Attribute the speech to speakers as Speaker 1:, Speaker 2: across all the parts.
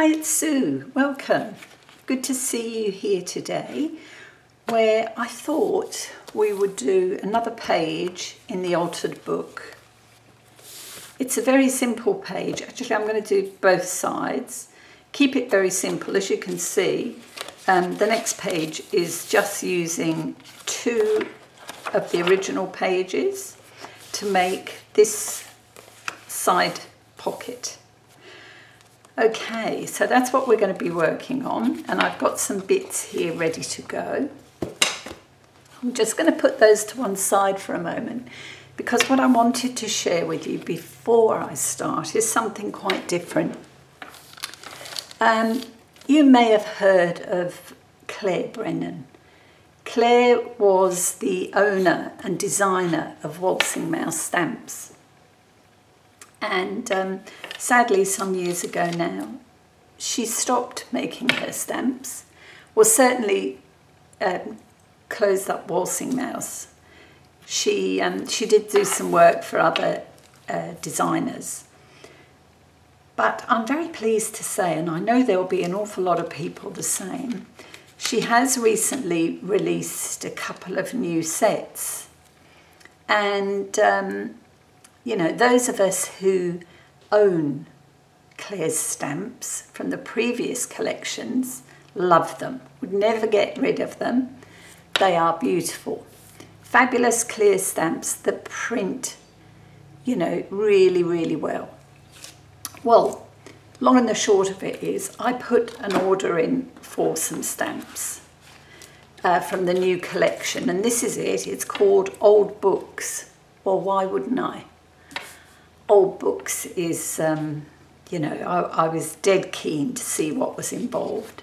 Speaker 1: Hi, it's Sue. Welcome. Good to see you here today, where I thought we would do another page in the altered book. It's a very simple page. Actually, I'm going to do both sides. Keep it very simple. As you can see, the next page is just using two of the original pages to make this side pocket. Okay, so that's what we're going to be working on, and I've got some bits here ready to go. I'm just going to put those to one side for a moment, because what I wanted to share with you before I start is something quite different. You may have heard of Claire Brennan. Claire was the owner and designer of Waltzing Mouse stamps. And sadly, some years ago now, she stopped making her stamps. Well, certainly closed up Waltzing Mouse. She did do some work for other designers. But I'm very pleased to say, and I know there will be an awful lot of people the same, she has recently released a couple of new sets. And you know, those of us who own Claire's stamps from the previous collections love them, would never get rid of them. They are beautiful. Fabulous Claire stamps that print, you know, really, really well. Well, long and the short of it is I put an order in for some stamps from the new collection, and this is it. It's called Old Books. Well, why wouldn't I? Old Books is, you know, I was dead keen to see what was involved.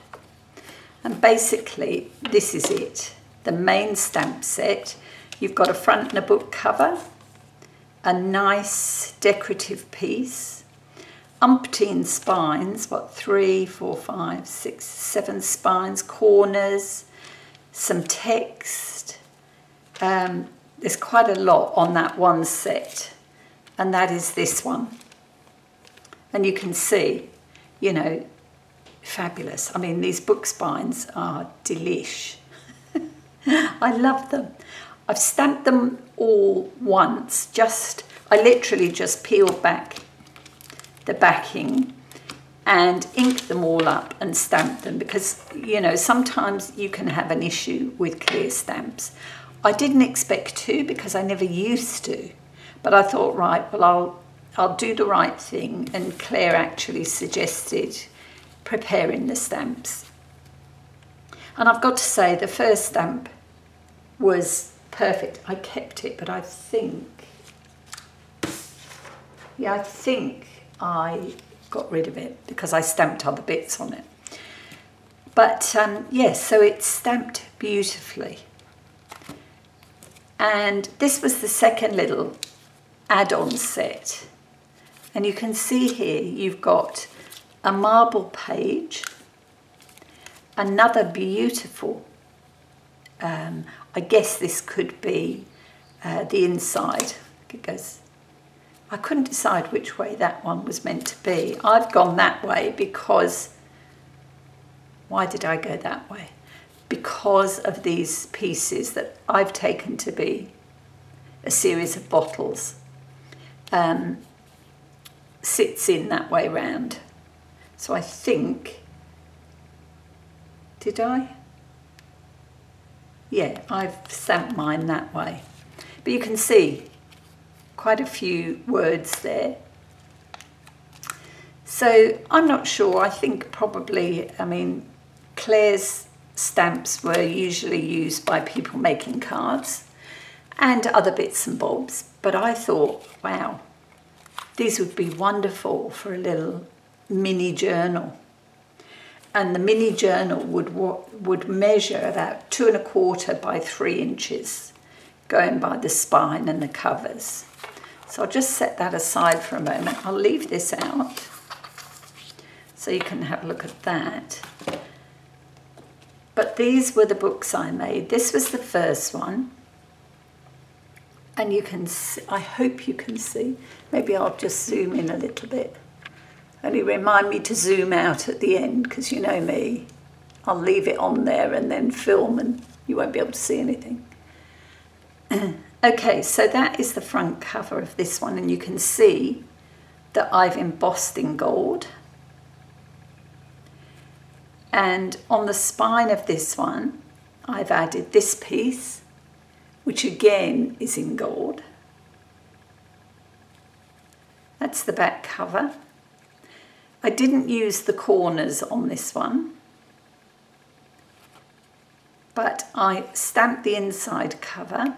Speaker 1: And basically, this is it. The main stamp set. You've got a front and a book cover, a nice decorative piece, umpteen spines, what, 3, 4, 5, 6, 7 spines, corners, some text. There's quite a lot on that one set. And that is this one. And you can see, you know, fabulous. I mean, these book spines are delish. I love them. I've stamped them all once. I literally just peeled back the backing and inked them all up and stamped them, because, you know, sometimes you can have an issue with clear stamps. I didn't expect to, because I never used to. But I thought, right, well, I'll do the right thing. And Claire actually suggested preparing the stamps. And I've got to say, the first stamp was perfect. I kept it, but I think I got rid of it because I stamped other bits on it. But yes, so it's stamped beautifully. And this was the second little add-on set, and you can see here you've got a marble page, another beautiful, I guess this could be the inside. It goes, I couldn't decide which way that one was meant to be. I've gone that way because, why did I go that way? Because of these pieces that I've taken to be a series of bottles. Sits in that way round. So I think, did I? Yeah, I've stamped mine that way. But you can see quite a few words there. So I'm not sure. I think probably, I mean, Claire's stamps were usually used by people making cards and other bits and bobs. But I thought, wow, these would be wonderful for a little mini journal. And the mini journal would measure about 2 1/4 by 3 inches, going by the spine and the covers. So I'll just set that aside for a moment. I'll leave this out so you can have a look at that. But these were the books I made. This was the first one. And you can see, I hope you can see, maybe I'll just zoom in a little bit. Only remind me to zoom out at the end, because you know me, I'll leave it on there and then film and you won't be able to see anything. Okay, so that is the front cover of this one, and you can see that I've embossed in gold. And on the spine of this one, I've added this piece, which again is in gold. That's the back cover. I didn't use the corners on this one, but I stamped the inside cover.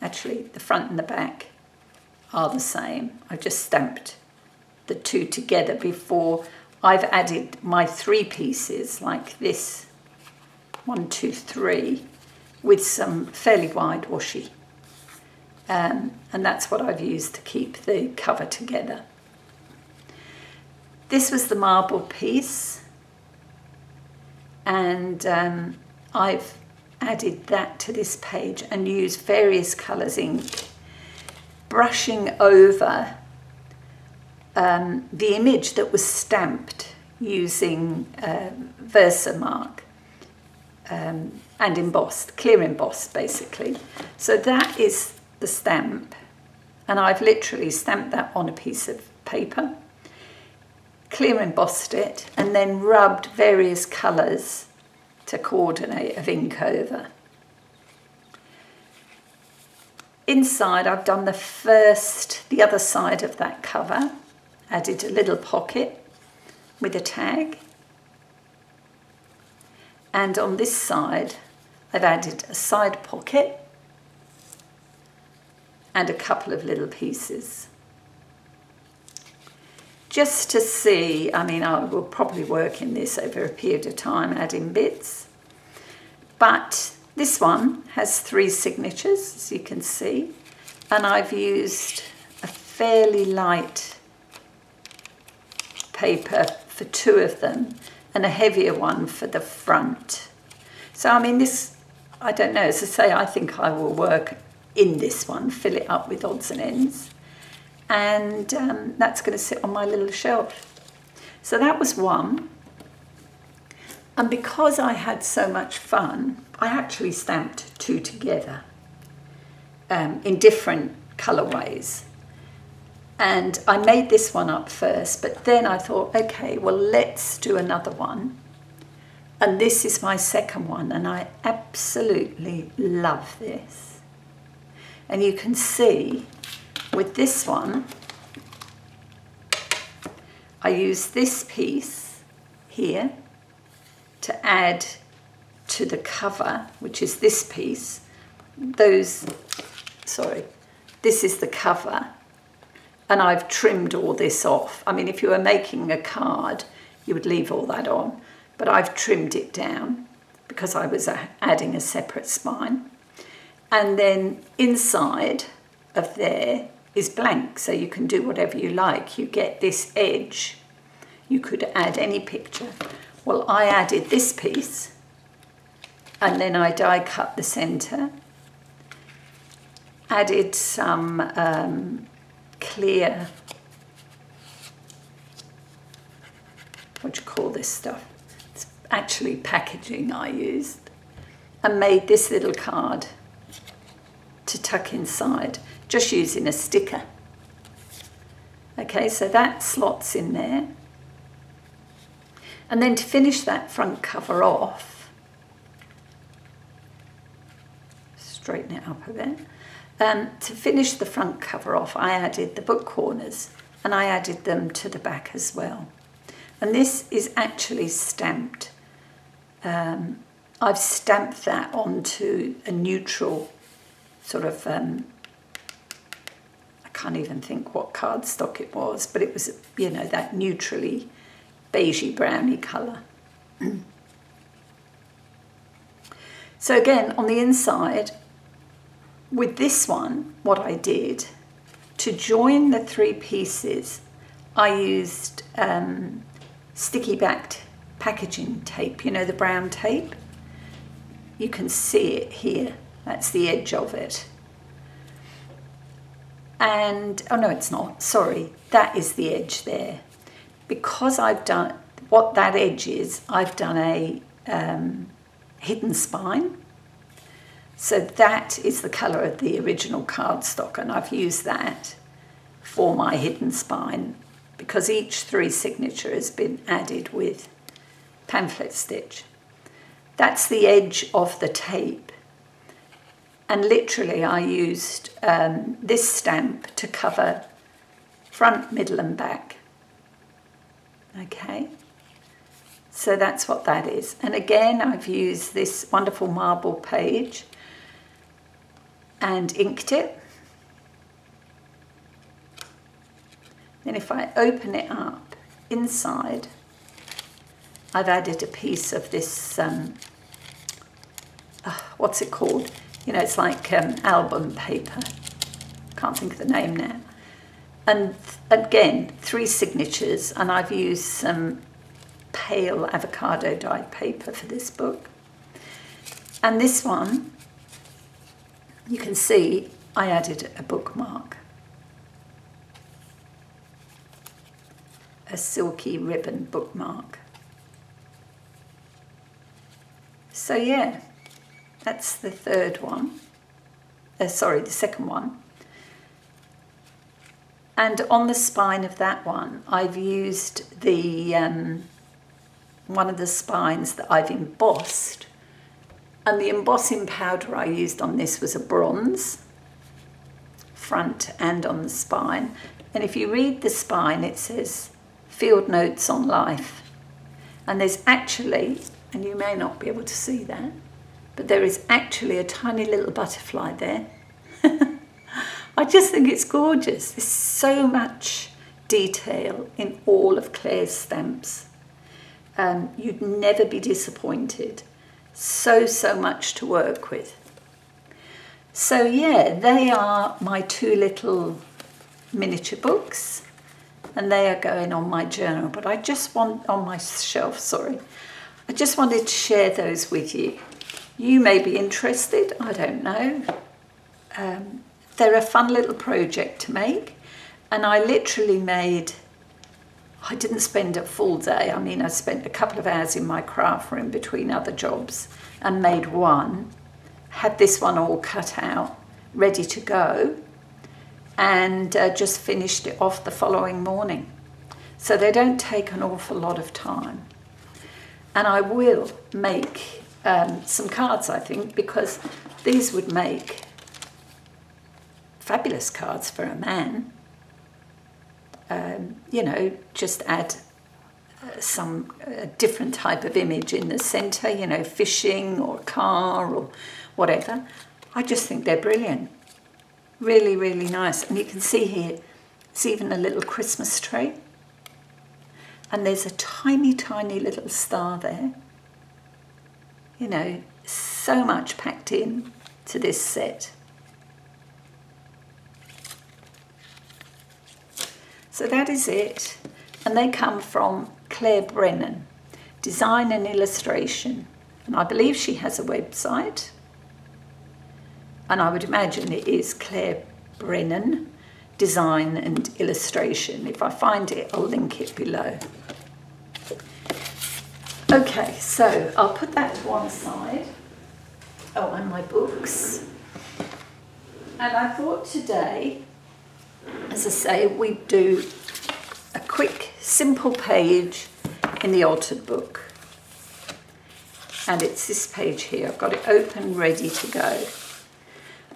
Speaker 1: Actually, the front and the back are the same. I've just stamped the two together before I've added my 3 pieces like this, 1, 2, 3, with some fairly wide washi. And that's what I've used to keep the cover together. This was the marble piece, and I've added that to this page and used various colours ink, brushing over the image that was stamped using Versamark and embossed, clear embossed basically. So that is the stamp, and I've literally stamped that on a piece of paper, clear embossed it, and then rubbed various colours to coordinate of ink over. Inside I've done the other side of that cover, added a little pocket with a tag, and on this side I've added a side pocket and a couple of little pieces. Just to see, I mean, I will probably work in this over a period of time, adding bits. But this one has 3 signatures, as you can see, and I've used a fairly light paper for 2 of them and a heavier one for the front. So, I mean, this, I don't know, as I say, I think I will work in this one, fill it up with odds and ends. And that's going to sit on my little shelf. So that was one. And because I had so much fun, I actually stamped 2 together in different colourways. And I made this one up first, but then I thought, okay, well, let's do another one. And this is my second one, and I absolutely love this. And you can see with this one, I use this piece here to add to the cover, which is this piece. This is the cover, and I've trimmed all this off. I mean, if you were making a card, you would leave all that on, but I've trimmed it down because I was adding a separate spine. And then inside of there is blank, so you can do whatever you like. You get this edge. You could add any picture. Well, I added this piece, and then I die cut the centre, added some clear, what do you call this stuff? It's actually packaging I used, and made this little card to tuck inside, just using a sticker. Okay, so that slots in there. And then to finish that front cover off, straighten it up a bit, to finish the front cover off, I added the book corners, and I added them to the back as well. And this is actually stamped. I've stamped that onto a neutral sort of, I can't even think what cardstock it was, but it was, you know, that neutrally beigey browny colour. So again, on the inside, with this one, what I did, to join the 3 pieces, I used sticky backed packaging tape, you know, the brown tape. You can see it here. That's the edge of it. And, oh no, it's not, sorry, that is the edge there. because I've done, what that edge is, I've done a hidden spine. So that is the colour of the original cardstock, and I've used that for my hidden spine because each 3 signature has been added with pamphlet stitch. That's the edge of the tape. And literally I used this stamp to cover front, middle and back. Okay, so that's what that is. And again, I've used this wonderful marble page and inked it. Then if I open it up, inside, I've added a piece of this, what's it called? You know, it's like album paper. Can't think of the name now. And again, 3 signatures, and I've used some pale avocado dyed paper for this book. And this one, you can see I added a bookmark. A silky ribbon bookmark. So yeah, that's the third one. Sorry, the second one. And on the spine of that one, I've used the one of the spines that I've embossed. And the embossing powder I used on this was a bronze, front and on the spine. And if you read the spine, it says Field Notes on Life. And there's actually, and you may not be able to see that, but there is actually a tiny little butterfly there. I just think it's gorgeous. There's so much detail in all of Claire's stamps. You'd never be disappointed. So much to work with. So yeah, they are my 2 little miniature books, and they are going on my journal, but I just want, on my shelf, sorry. I just wanted to share those with you. You may be interested, I don't know. They're a fun little project to make, and I literally made, I didn't spend a full day. I mean, I spent a couple of hours in my craft room between other jobs and made one, had this one all cut out, ready to go, and just finished it off the following morning. So they don't take an awful lot of time. And I will make some cards, I think, because these would make fabulous cards for a man. You know, just add some different type of image in the centre, you know, fishing or a car or whatever. I just think they're brilliant. Really, really nice. And you can see here, it's even a little Christmas tree. And there's a tiny, tiny little star there. You know, so much packed in to this set. So that is it. And they come from Claire Brennan, Design and Illustration. And I believe she has a website. And I would imagine it is Claire Brennan, Design and Illustration. If I find it, I'll link it below. Okay, so I'll put that to one side. Oh, and my books. And I thought today, as I say, we'd do a quick, simple page in the altered book. And it's this page here. I've got it open, ready to go.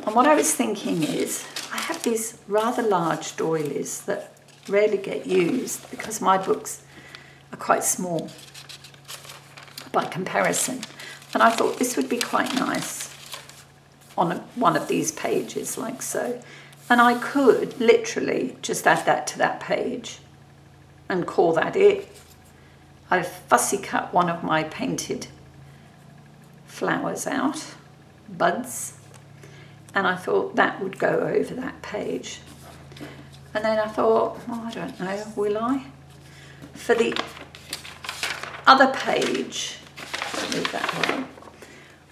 Speaker 1: And what I was thinking is, I have these rather large doilies that rarely get used because my books are quite small by comparison. And I thought this would be quite nice on one of these pages like so. And I could literally just add that to that page and call that it. I've fussy cut one of my painted flowers out, buds, and I thought that would go over that page. And then I thought, oh, I don't know, will I? For the other page, move that way,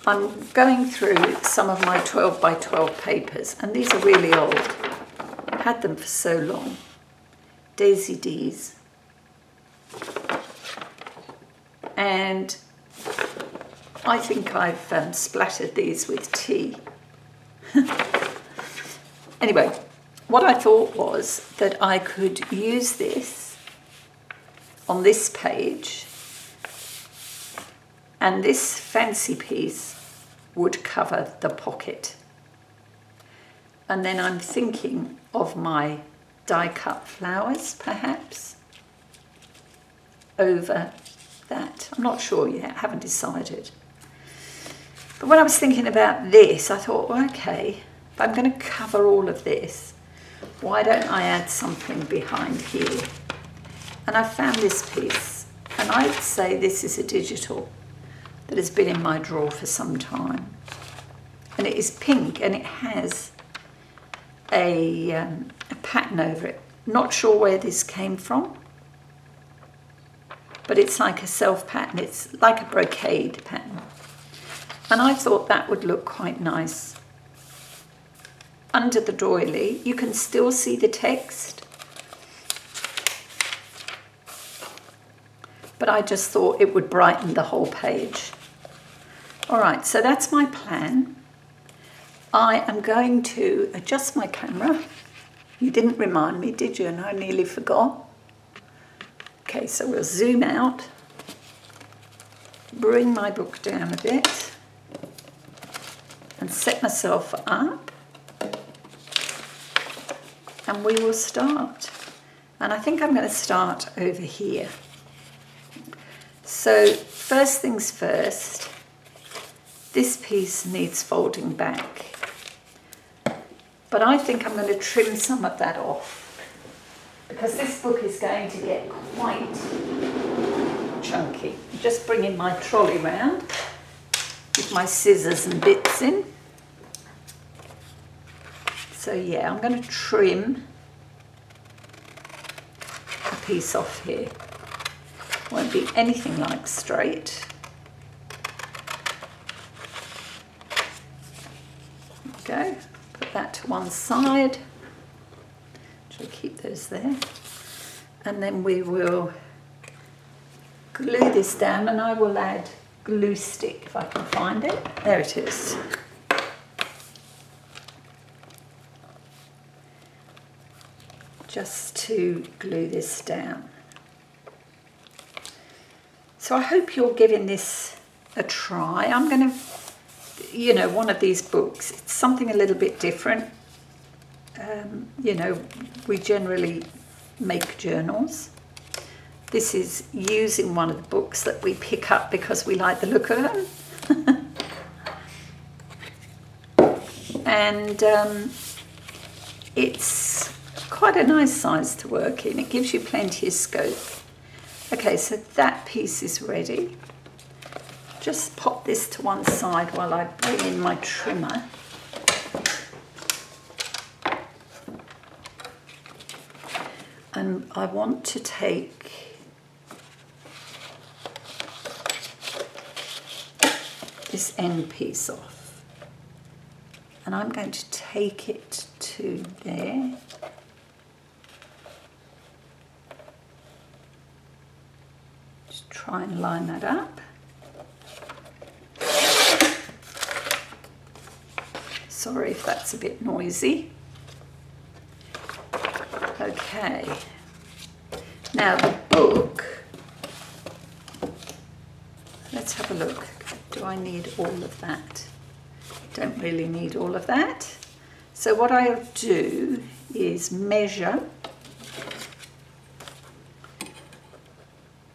Speaker 1: I'm going through some of my 12 by 12 papers, and these are really old. I've had them for so long. Daisy D's. and I think I've splattered these with tea. Anyway, what I thought was that I could use this on this page, and this fancy piece would cover the pocket. And then I'm thinking of my die-cut flowers, perhaps, over that. I'm not sure yet, haven't decided. But when I was thinking about this, I thought, well, okay, if I'm going to cover all of this, why don't I add something behind here? And I found this piece, and I'd say this is a digital that has been in my drawer for some time. And it is pink, and it has a pattern over it. Not sure where this came from, but it's like a self pattern. It's like a brocade pattern. And I thought that would look quite nice. Under the doily, you can still see the text, but I just thought it would brighten the whole page. All right, so that's my plan. I am going to adjust my camera. You didn't remind me, did you? And I nearly forgot. Okay, so we'll zoom out, bring my book down a bit, and set myself up, and we will start. And I think I'm going to start over here. So first things first, this piece needs folding back. But I think I'm going to trim some of that off, because this book is going to get quite chunky. I'm just bringing my trolley round with my scissors and bits in. So yeah, I'm going to trim a piece off here. Won't be anything like straight. There we go. Put that to one side. Should keep those there. And then we will glue this down, and I will add glue stick if I can find it. There it is. Just to glue this down. So I hope you're giving this a try. I'm going to, you know, one of these books, it's something a little bit different. You know, we generally make journals. This is using one of the books that we pick up because we like the look of them. And it's quite a nice size to work in. It gives you plenty of scope. Okay, so that piece is ready. Just pop this to one side while I bring in my trimmer. And I want to take this end piece off. And I'm going to take it to there. Just try and line that up. Sorry if that's a bit noisy. Okay, now the book, let's have a look. Do I need all of that? Don't really need all of that. So what I'll do is measure,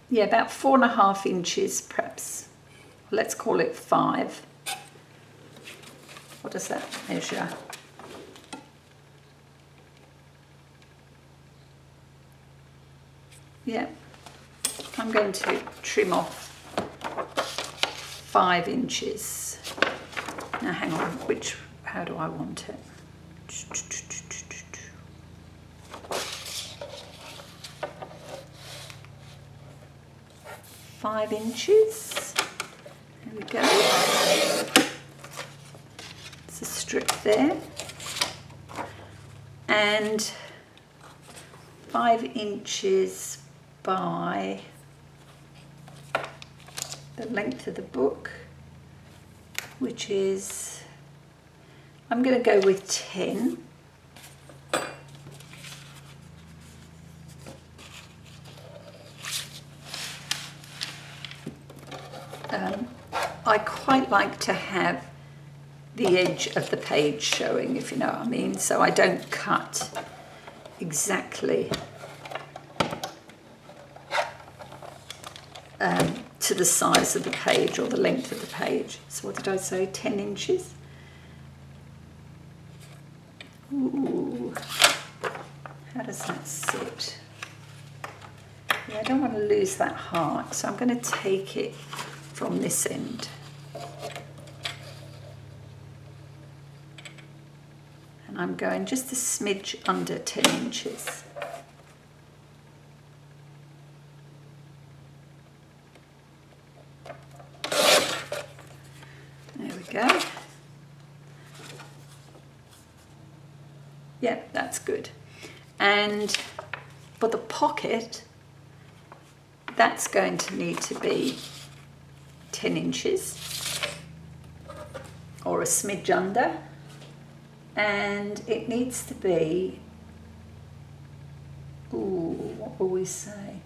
Speaker 1: yeah, about 4.5 inches perhaps. Let's call it 5. What does that measure? Yeah, I'm going to trim off 5 inches. Now hang on, how do I want it? 5 inches. There we go. There's a strip there. And 5 inches by the length of the book, which is, I'm going to go with 10. I quite like to have the edge of the page showing, if you know what I mean, so I don't cut exactly to the size of the page or the length of the page. So what did I say, 10 inches? Ooh, how does that sit? Yeah, I don't want to lose that heart, so I'm going to take it from this end. And I'm going just a smidge under 10 inches. There we go. Yeah, that's good. And for the pocket, that's going to need to be 10 inches or a smidge under, and it needs to be, ooh, what will we say,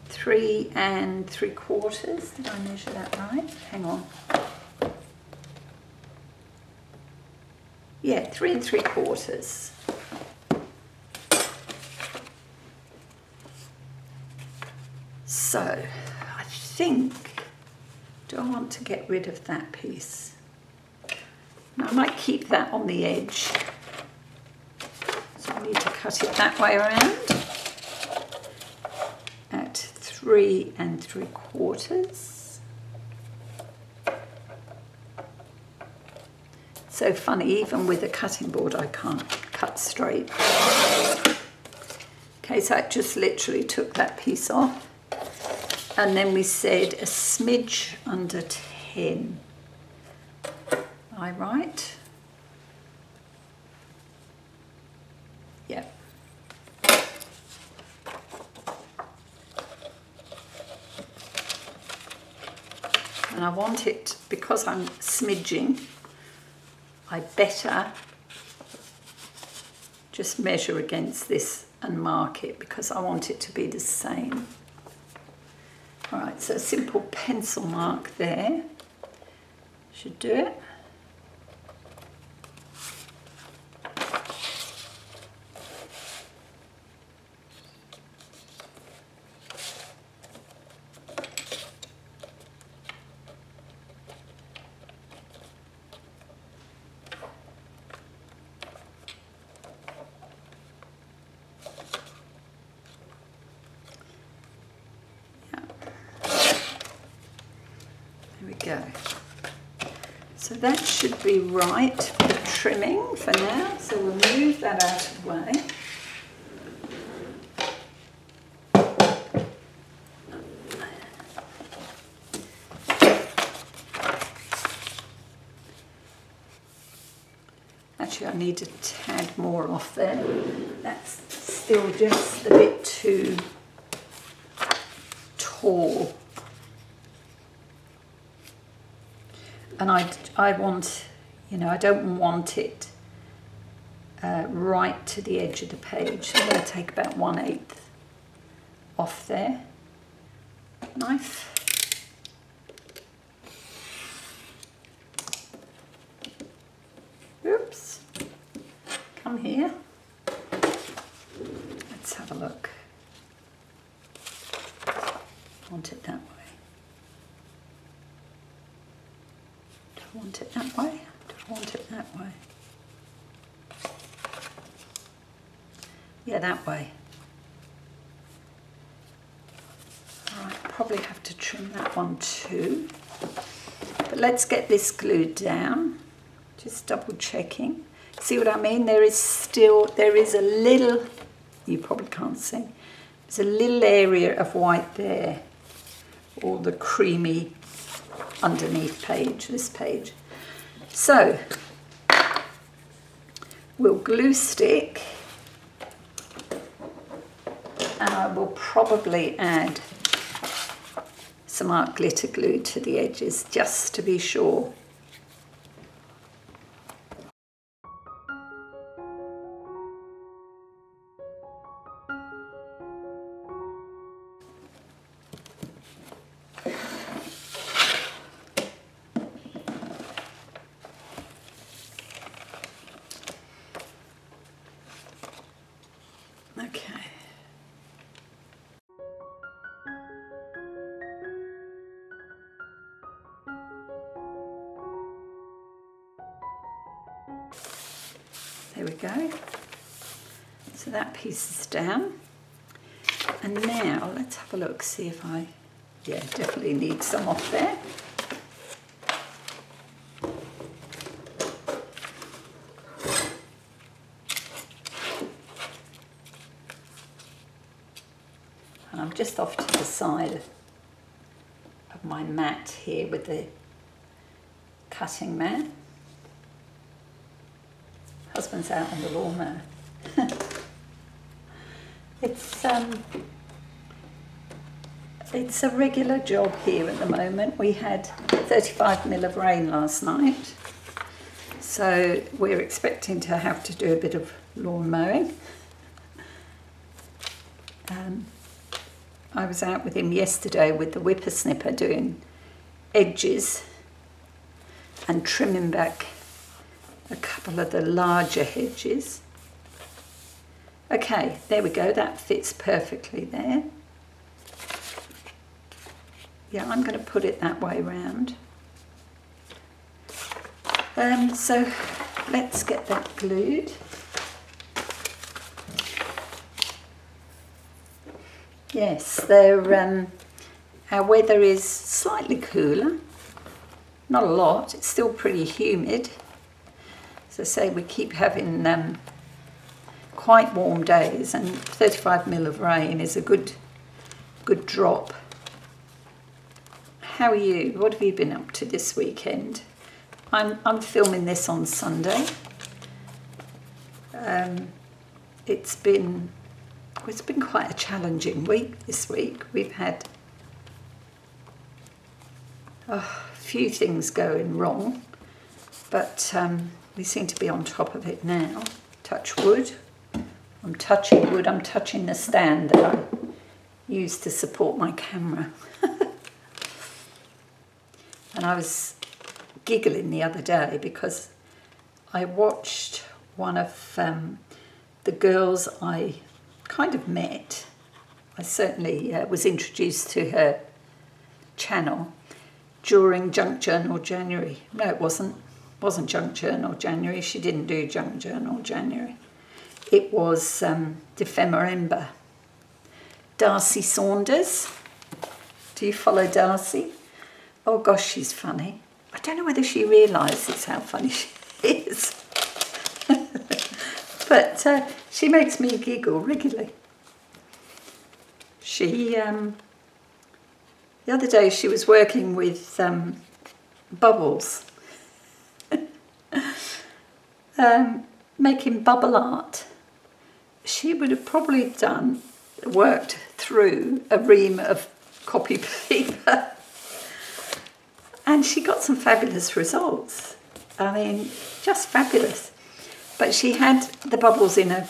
Speaker 1: 3 3/4. Did I measure that right? Hang on. Yeah, 3 3/4. So I think, do I want to get rid of that piece? Now, I might keep that on the edge. So I need to cut it that way around at 3 3/4. So funny, even with a cutting board, I can't cut straight. Okay, so I just literally took that piece off. And then we said a smidge under 10. Am I right? Yeah. And I want it, because I'm smidging, I better just measure against this and mark it, because I want it to be the same. All right, so a simple pencil mark there should do it. Go. So that should be right for the trimming for now, so we'll move that out of the way. Actually, I need a tad more off there. That's still just a bit too tall. And I want, you know, I don't want it right to the edge of the page. So I'm going to take about 1/8 off there. Knife. Oops. Come here. Let's have a look. I want it that way. Do I want it that way? Do I want it that way? Yeah, that way. All right, probably have to trim that one too. But let's get this glued down. Just double checking. See what I mean? There is a little, you probably can't see, there's a little area of white there, or the creamy underneath page, this page. So we'll glue stick, and I will probably add some art glitter glue to the edges just to be sure. Okay. There we go. So that piece is down. And now let's have a look, see if yeah, definitely need some off there. And I'm just off to the side of my mat here with the cutting mat. Husband's out on the lawnmower. It's a regular job here at the moment. We had 35 mil of rain last night, so we're expecting to have to do a bit of lawn mowing. I was out with him yesterday with the whippersnipper doing edges and trimming back a couple of the larger hedges. Okay, there we go, that fits perfectly there. Yeah, I'm going to put it that way round. So let's get that glued. Yes, our weather is slightly cooler, not a lot, it's still pretty humid. As I say, we keep having quite warm days, and 35 mil of rain is a good drop. How are you? What have you been up to this weekend? I'm filming this on Sunday. It's been quite a challenging week this week. We've had a few things going wrong, but we seem to be on top of it now. Touch wood. I'm touching wood. I'm touching the stand that I use to support my camera. And I was giggling the other day because I watched one of the girls I kind of met. I certainly was introduced to her channel during Junk Journal January. No, it wasn't Junk Journal January. She didn't do Junk Journal January. It was Defemorember. Darcy Saunders. Do you follow Darcy? Oh gosh, she's funny. I don't know whether she realises how funny she is. But she makes me giggle regularly. She, the other day she was working with bubbles. Making bubble art. She would have probably worked through a ream of copy paper. And she got some fabulous results. I mean, just fabulous. But she had the bubbles in a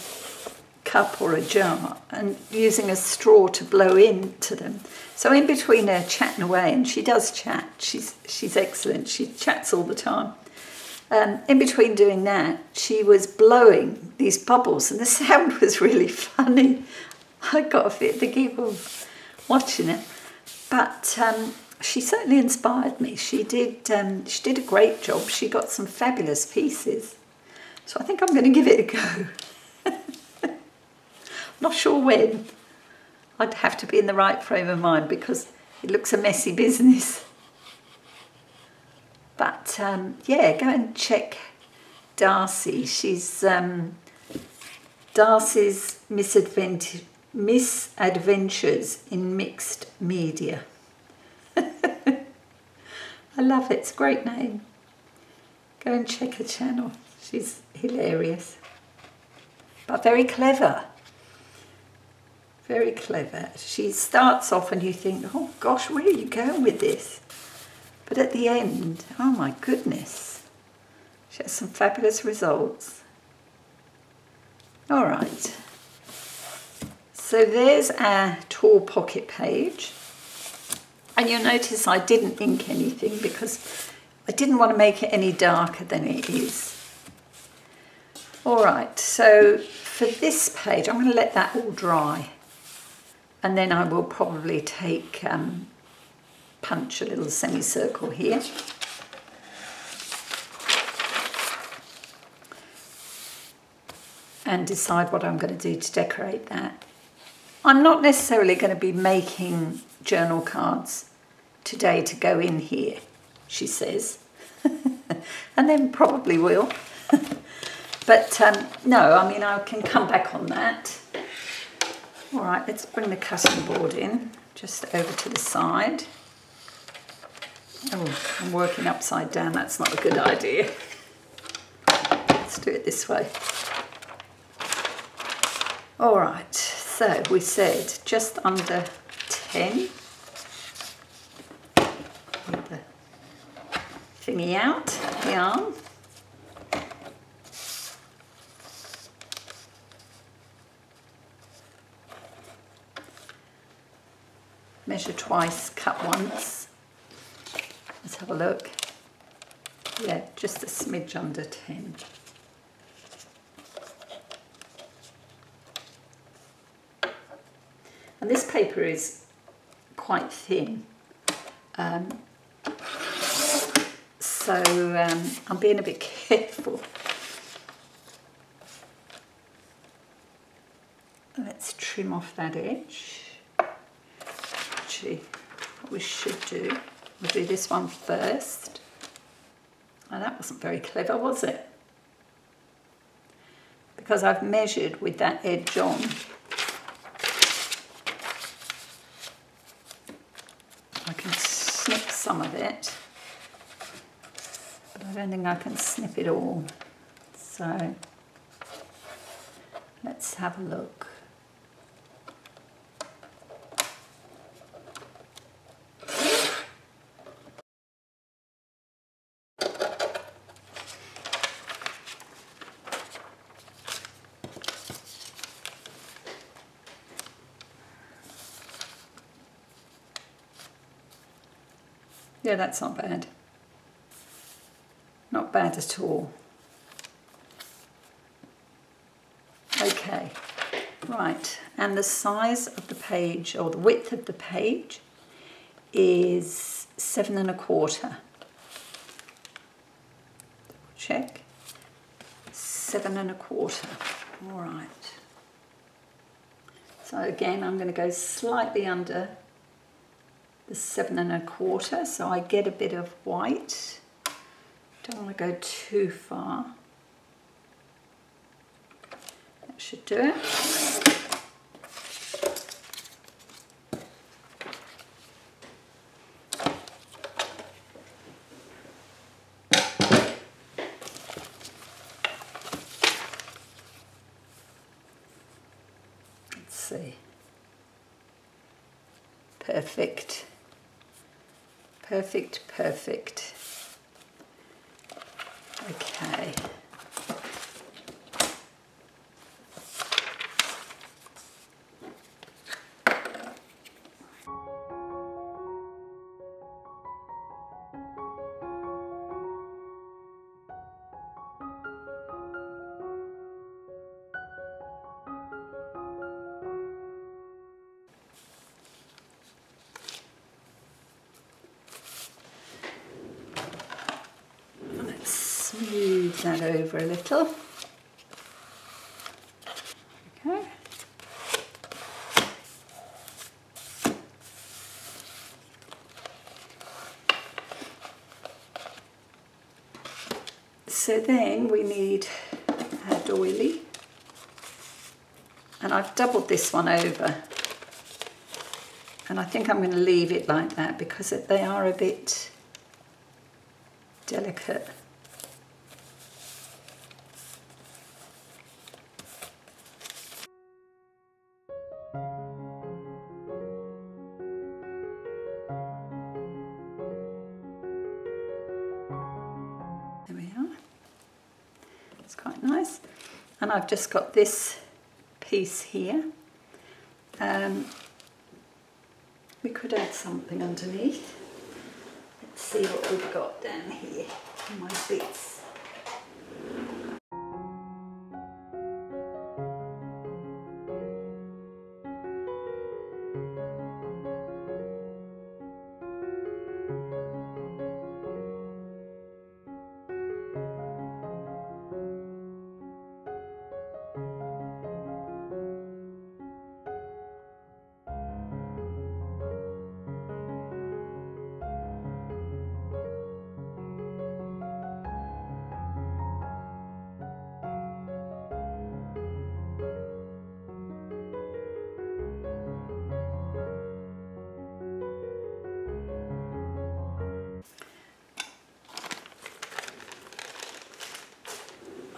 Speaker 1: cup or a jar and using a straw to blow into them. So in between her chatting away, and she does chat, she's excellent, she chats all the time. In between doing that, she was blowing these bubbles and the sound was really funny. I got a bit of the giggles watching it. But she certainly inspired me. She did a great job. She got some fabulous pieces. So I think I'm going to give it a go. Not sure when. I'd have to be in the right frame of mind because it looks a messy business. But yeah, go and check Darcy. She's Darcy's Misadventures in Mixed Media. I love it. It's a great name. Go and check her channel. She's hilarious. But very clever. Very clever. She starts off and you think, oh gosh, where are you going with this? But at the end, oh my goodness, she has some fabulous results. All right. So there's our tall pocket page. And you'll notice I didn't ink anything because I didn't want to make it any darker than it is. All right, so for this page, I'm going to let that all dry. And then I will probably take, punch a little semicircle here. And decide what I'm going to do to decorate that. I'm not necessarily going to be making journal cards today to go in here, she says. And then probably will. But no, I mean, I can come back on that. All right, let's bring the cutting board in, just over to the side. Oh, I'm working upside down, that's not a good idea. Let's do it this way. All right, so we said just under 10. Get the thingy out, the arm. Measure twice, cut once. Let's have a look. Yeah, just a smidge under 10. And this paper is quite thin. So I'm being a bit careful. Let's trim off that edge. Actually, what we should do, we'll do this one first. Oh, that wasn't very clever, was it? Because I've measured with that edge on. I can snip some of it, but I don't think I can snip it all. So let's have a look. Yeah, that's not bad. Not bad at all. Okay, right, and the size of the page, or the width of the page, is 7 1/4. Double check. 7 1/4. All right. So again, I'm going to go slightly under the 7 1/4, so I get a bit of white. Don't want to go too far. That should do it. Let's see. Perfect. Perfect, perfect. Okay. Smooth that over a little. Okay. So then we need our doily, and I've doubled this one over, and I think I'm going to leave it like that because they are a bit delicate. That's quite nice. And I've just got this piece here. We could add something underneath. Let's see what we've got down here in my bits.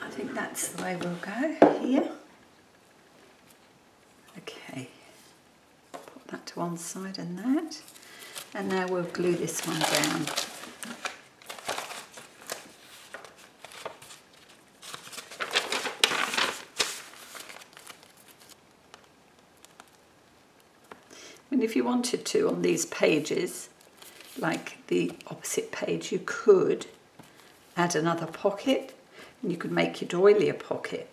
Speaker 1: I think that's the way we'll go here. Okay, put that to one side and that. And now we'll glue this one down. And if you wanted to on these pages, like the opposite page, you could add another pocket. And you could make your doilier pocket,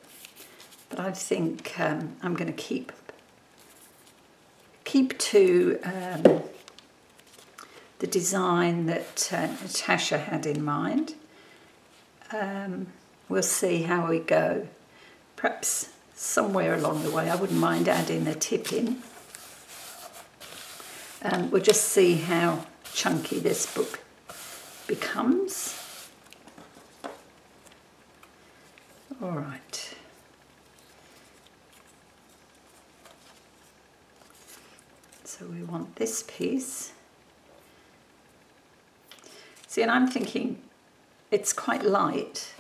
Speaker 1: but I think I'm going to keep to the design that Natasha had in mind. We'll see how we go. Perhaps somewhere along the way I wouldn't mind adding a tip in. We'll just see how chunky this book becomes. All right. So we want this piece. See, and I'm thinking it's quite light.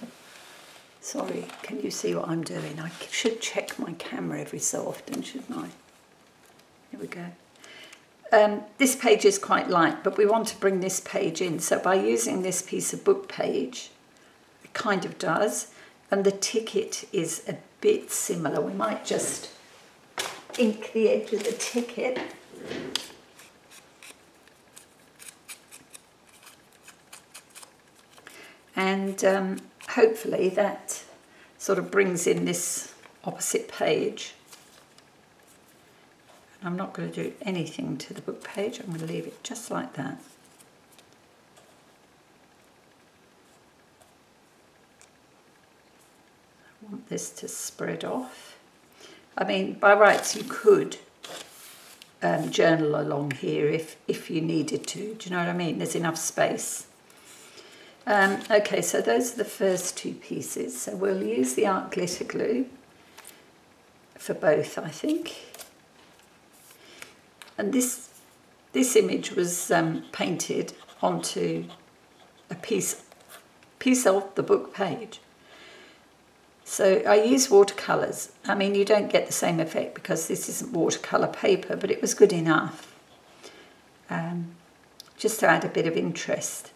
Speaker 1: Sorry, can you see what I'm doing? I should check my camera every so often, shouldn't I? Here we go. This page is quite light, but we want to bring this page in. So by using this piece of book page, it kind of does. And the ticket is a bit similar. We might just ink the edge of the ticket. And hopefully that sort of brings in this opposite page. And I'm not going to do anything to the book page. I'm going to leave it just like that. Want this to spread off. I mean, by rights you could journal along here if you needed to. Do you know what I mean? There's enough space. Okay, so those are the first two pieces. So we'll use the art glitter glue for both, I think. And this image was painted onto a piece of the book page. So I use watercolours. I mean, you don't get the same effect because this isn't watercolour paper, but it was good enough. Just to add a bit of interest.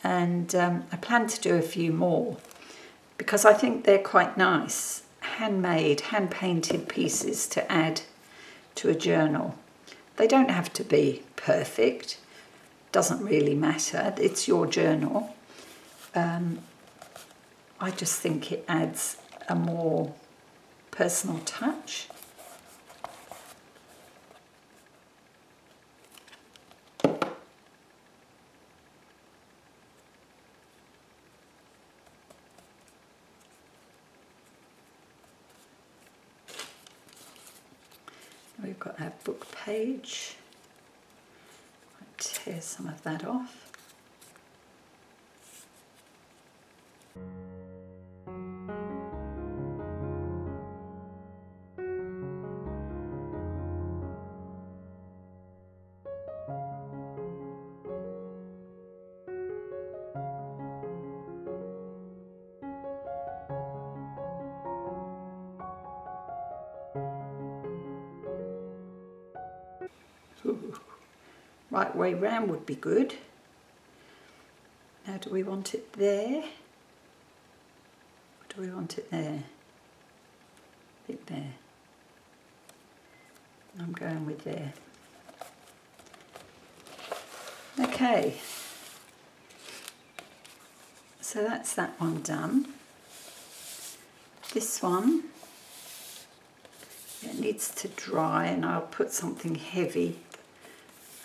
Speaker 1: And I plan to do a few more because I think they're quite nice. Handmade, hand-painted pieces to add to a journal. They don't have to be perfect. Doesn't really matter. It's your journal. I just think it adds a more personal touch. We've got our book page. I'll tear some of that off. Ooh. Right way round would be good. Now do we want it there? Or Do we want it there? I think there. I'm going with there. Okay. So that's that one done. This one, it needs to dry, and I'll put something heavy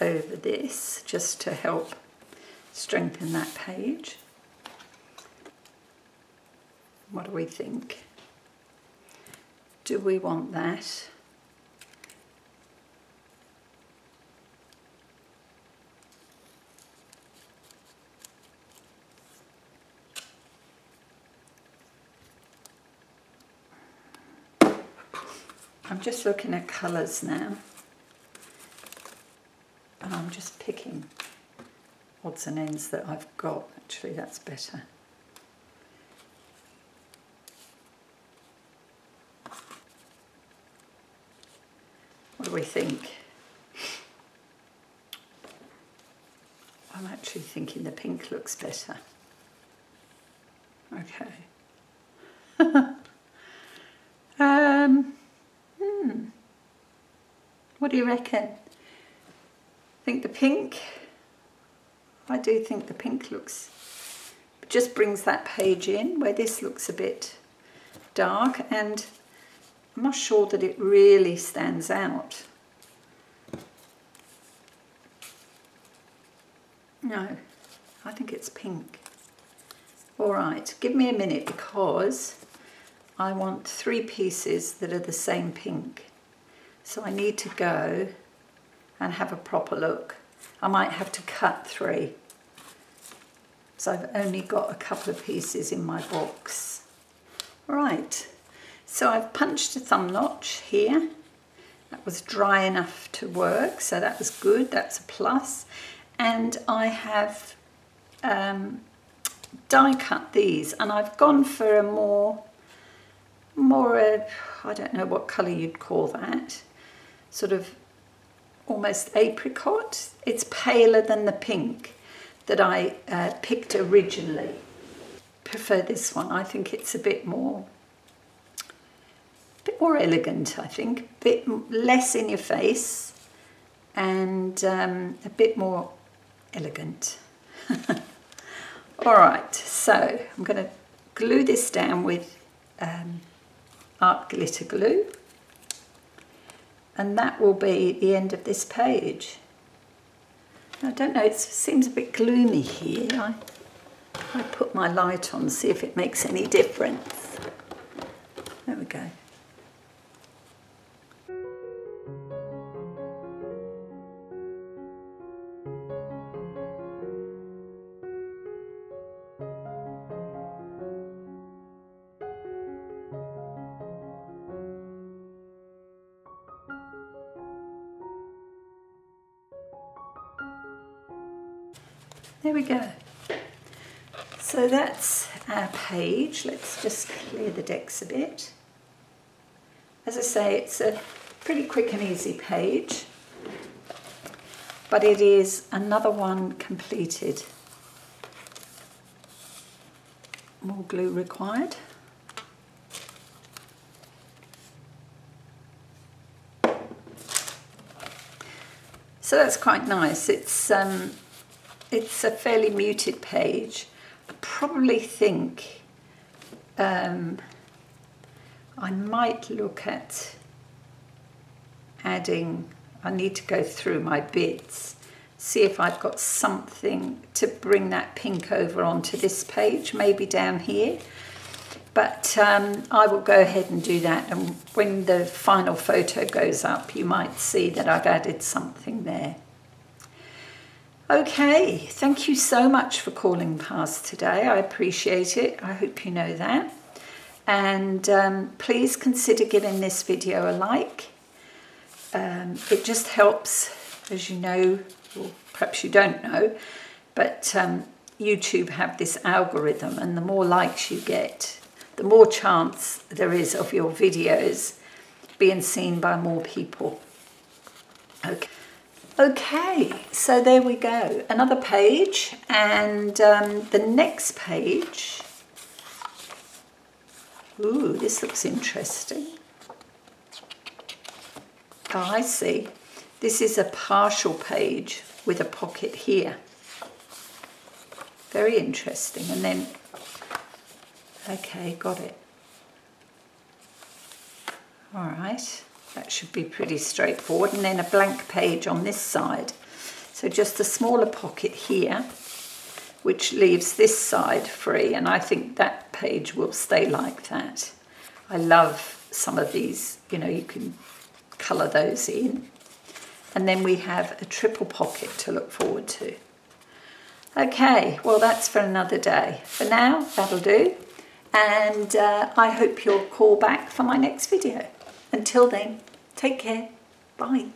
Speaker 1: over this just to help strengthen that page. What do we think? Do we want that? I'm just looking at colours now, and I'm just picking odds and ends that I've got. Actually, that's better. What do we think? I'm actually thinking the pink looks better. Okay. What do you reckon? Think the pink? I do think the pink looks, it just brings that page in where this looks a bit dark, and I'm not sure that it really stands out. No, I think it's pink. All right, give me a minute because I want 3 pieces that are the same pink. So I need to go and have a proper look. I might have to cut 3. So I've only got a couple of pieces in my box. Right, so I've punched a thumb notch here. That was dry enough to work, so that was good, that's a plus. And I have die cut these, and I've gone for a more I don't know what colour you'd call that, sort of almost apricot. It's paler than the pink that I picked originally. Prefer this one. I think it's a bit more elegant, I think, a bit less in your face, and a bit more elegant. All right, so I'm going to glue this down with art glitter glue, and that will be the end of this page. I don't know, it seems a bit gloomy here. I put my light on, see if it makes any difference. There we go. There we go. So that's our page. Let's just clear the decks a bit. As I say, it's a pretty quick and easy page, but it is another one completed. More glue required. So that's quite nice. It's a fairly muted page. I probably think I might look at adding, I need to go through my bits, see if I've got something to bring that pink over onto this page, maybe down here. But I will go ahead and do that, and when the final photo goes up, you might see that I've added something there. Okay, thank you so much for calling past today. I appreciate it. I hope you know that. And please consider giving this video a like. It just helps, as you know, or perhaps you don't know, but YouTube have this algorithm, and the more likes you get, the more chance there is of your videos being seen by more people. Okay, so there we go, another page, and the next page Ooh, this looks interesting. Oh, I see. This is a partial page with a pocket here. Very interesting. And then, okay, got it. All right, that should be pretty straightforward. And then a blank page on this side. So just a smaller pocket here, which leaves this side free. And I think that page will stay like that. I love some of these, you know, you can colour those in. And then we have a triple pocket to look forward to. Okay, well that's for another day. For now, that'll do. And I hope you'll call back for my next video. Until then, take care. Bye.